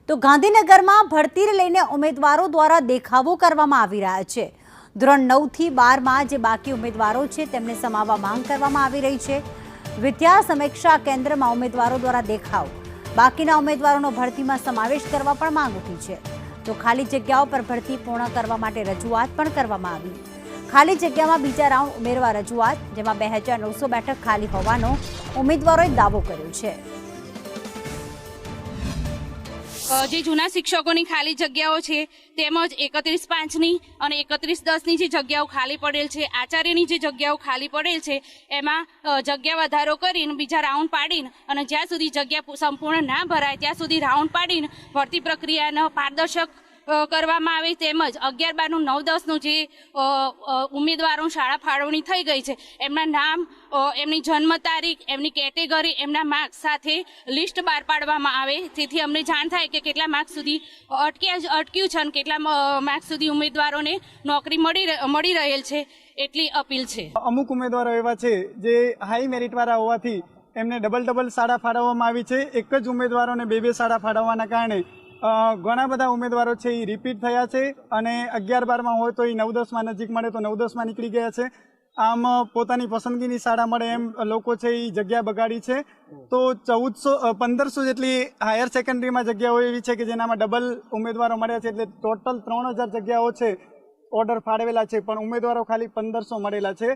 તો ગાંધીનગરમાં ભરતીને લઈને ઉમેદવારો દ્વારા દેખાવો કરવામાં આવી રહ્યા છે। ધોરણ 9 થી 12માં જે બાકી ઉમેદવારો છે તેમને સમાવવા માંગ કરવામાં આવી રહી છે। વિદ્યા સમીક્ષા કેન્દ્રમાં ઉમેદવારો દ્વારા દેખાવ, બાકીના ઉમેદવારોનો ભરતીમાં સમાવેશ કરવા પણ માંગ ઉઠી છે। તો ખાલી જગ્યાઓ પર ભરતી પૂર્ણ કરવા માટે રજૂઆત પણ કરવામાં આવી। ખાલી જગ્યામાં બીજા રાઉન્ડ ઉમેરવા રજૂઆત, જેમાં 2900 બેઠક ખાલી હોવાનો ઉમેદવારોએ દાવો કર્યો છે। જે જૂના શિક્ષકોની ખાલી જગ્યાઓ છે તેમજ 31/5ની અને 31/10ની જે જગ્યાઓ ખાલી પડેલ છે, આચાર્યની જે જગ્યાઓ ખાલી પડેલ છે એમાં જગ્યા વધારો કરીને બીજા રાઉન્ડ પાડીને અને જ્યાં સુધી જગ્યા સંપૂર્ણ ના ભરાય ત્યાં સુધી રાઉન્ડ પાડીને ભરતી પ્રક્રિયાનો પારદર્શક કરવામાં આવે, તેમજ 11/12 નું 9/10નું જે ઉમેદવારો શાળા ફાળવણી થઈ ગઈ છે એમના નામ, એમની જન્મ તારીખ, એમની કેટેગરી, એમના માર્ક્સ સાથે લિસ્ટ બહાર પાડવામાં આવે, જેથી અમને જાણ થાય કે કેટલા માર્ક્સ સુધી અટક્યું છે અને કેટલા માર્ક્સ સુધી ઉમેદવારોને નોકરી મળી રહેલ છે, એટલી અપીલ છે। અમુક ઉમેદવારો એવા છે જે હાઈ મેરિટવાળા હોવાથી એમને ડબલ શાળા ફાળવવામાં આવી છે। એક જ ઉમેદવારોને બે શાળા ફાળવવાના કારણે ઘણા બધા ઉમેદવારો છે એ રિપીટ થયા છે અને 11/12માં હોય તો એ 9-10માં નજીક મળે તો 9-10માં નીકળી ગયા છે। આમ પોતાની પસંદગીની શાળા મળે એમ લોકો છે એ જગ્યા બગાડી છે। તો 1500 જેટલી હાયર સેકન્ડરીમાં જગ્યાઓ એવી છે કે જેનામાં ડબલ ઉમેદવારો મળ્યા છે, એટલે ટોટલ 3000 જગ્યાઓ છે ઓર્ડર ફાળવેલા છે, પણ ઉમેદવારો ખાલી 1500 મળેલા છે।